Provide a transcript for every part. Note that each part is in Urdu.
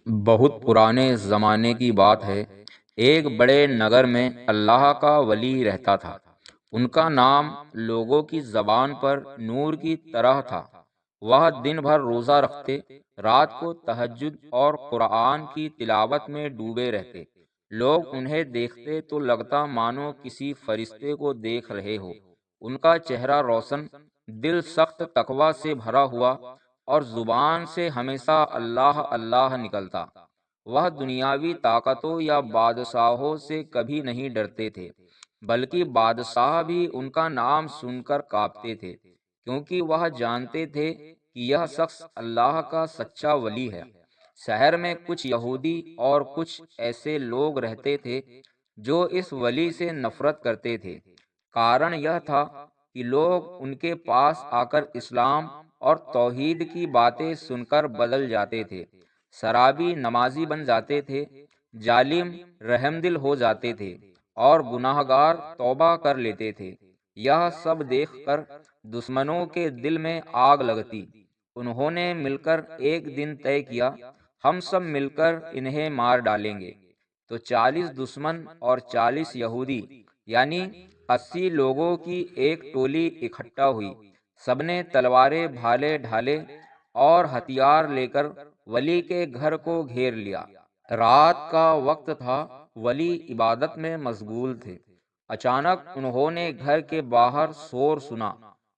بہت پرانے زمانے کی بات ہے۔ ایک بڑے نگر میں اللہ کا ولی رہتا تھا۔ ان کا نام لوگوں کی زبان پر نور کی طرح تھا۔ وہ دن بھر روزہ رکھتے، رات کو تہجد اور قرآن کی تلاوت میں ڈوبے رہتے۔ لوگ انہیں دیکھتے تو لگتا مانو کسی فرشتے کو دیکھ رہے ہو۔ ان کا چہرہ روشن، دل سخت تقوی سے بھرا ہوا، اور زبان سے ہمیشہ اللہ اللہ نکلتا۔ وہ دنیاوی طاقتوں یا بادشاہوں سے کبھی نہیں ڈرتے تھے، بلکہ بادشاہ بھی ان کا نام سن کر کانپتے تھے، کیونکہ وہ جانتے تھے کہ یہ شخص اللہ کا سچا ولی ہے۔ شہر میں کچھ یہودی اور کچھ ایسے لوگ رہتے تھے جو اس ولی سے نفرت کرتے تھے۔ کارن یہ تھا کہ لوگ ان کے پاس آ کر اسلام اور توحید کی باتیں سن کر بدل جاتے تھے، شرابی نمازی بن جاتے تھے، ظالم رحم دل ہو جاتے تھے، اور گناہ گار توبہ کر لیتے تھے۔ یہ سب دیکھ کر دشمنوں کے دل میں آگ لگتی۔ انہوں نے مل کر ایک دن طے کیا، ہم سب مل کر انہیں مار ڈالیں گے۔ تو 40 دشمن اور 40 یہودی، یعنی 80 لوگوں کی ایک ٹولی اکٹھا ہوئی۔ سب نے تلواریں بھالے ڈھالے اور ہتھیار لے کر ولی کے گھر کو گھیر لیا۔ رات کا وقت تھا، ولی عبادت میں مشغول تھے۔ اچانک انہوں نے گھر کے باہر شور سنا۔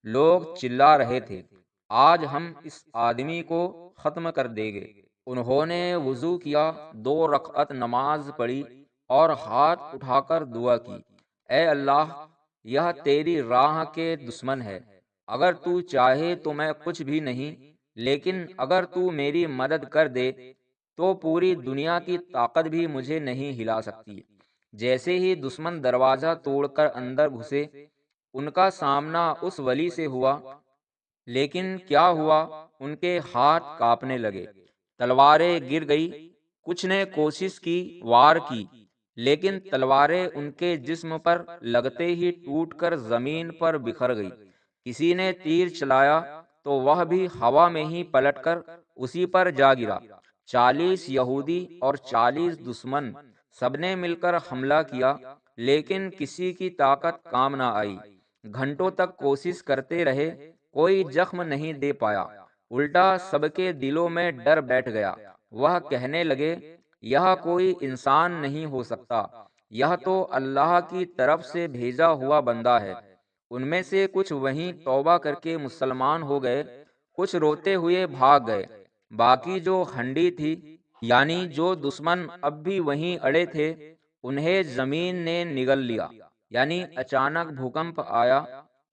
لوگ چلا رہے تھے، آج ہم اس آدمی کو ختم کر دیں گے۔ انہوں نے وضو کیا، 2 رکعت نماز پڑھی اور ہاتھ اٹھا کر دعا کی، اے اللہ، یہ تیری راہ کے دشمن ہے۔ اگر تو چاہے تو میں کچھ بھی نہیں، لیکن اگر تو میری مدد کر دے تو پوری دنیا کی طاقت بھی مجھے نہیں ہلا سکتی۔ جیسے ہی دشمن دروازہ توڑ کر اندر گھسے، ان کا سامنا اس ولی سے ہوا، لیکن کیا ہوا، ان کے ہاتھ کانپنے لگے، تلواریں گر گئی۔ کچھ نے کوشش کی، وار کی، لیکن تلواریں ان کے جسم پر لگتے ہی ٹوٹ کر زمین پر بکھر گئی۔ کسی نے تیر چلایا تو وہ بھی ہوا میں ہی پلٹ کر اسی پر جا گرا۔ 40 یہودی اور 40 دشمن سب نے مل کر حملہ کیا، لیکن کسی کی طاقت کام نہ آئی۔ گھنٹوں تک کوشش کرتے رہے، کوئی زخم نہیں دے پایا۔ الٹا سب کے دلوں میں ڈر بیٹھ گیا۔ وہ کہنے لگے، یہ کوئی انسان نہیں ہو سکتا، یہ تو اللہ کی طرف سے بھیجا ہوا بندہ ہے۔ ان میں سے کچھ وہیں توبہ کر کے مسلمان ہو گئے، کچھ روتے ہوئے بھاگ گئے۔ باقی جو ہنڈی تھی، یعنی جو دشمن اب بھی وہیں اڑے تھے، انہیں زمین نے نگل لیا۔ یعنی اچانک بھوکمپ آیا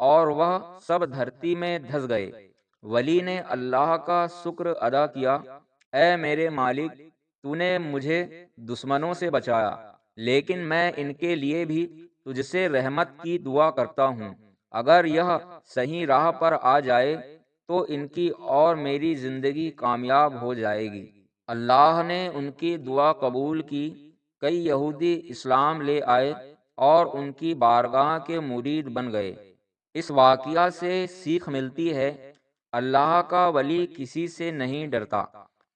اور وہ سب دھرتی میں دھس گئے۔ ولی نے اللہ کا شکر ادا کیا، اے میرے مالک، تو نے مجھے دشمنوں سے بچایا، لیکن میں ان کے لیے بھی تجھ سے رحمت کی دعا کرتا ہوں۔ اگر یہ صحیح راہ پر آ جائے تو ان کی اور میری زندگی کامیاب ہو جائے گی۔ اللہ نے ان کی دعا قبول کی۔ کئی یہودی اسلام لے آئے اور ان کی بارگاہ کے مرید بن گئے۔ اس واقعہ سے سیکھ ملتی ہے، اللہ کا ولی کسی سے نہیں ڈرتا،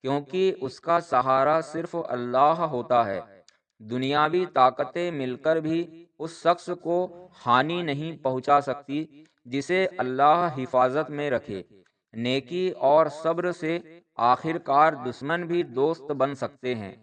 کیونکہ اس کا سہارا صرف اللہ ہوتا ہے۔ دنیاوی طاقتیں مل کر بھی اس شخص کو ہانی نہیں پہنچا سکتی جسے اللہ حفاظت میں رکھے۔ نیکی اور صبر سے آخر کار دشمن بھی دوست بن سکتے ہیں۔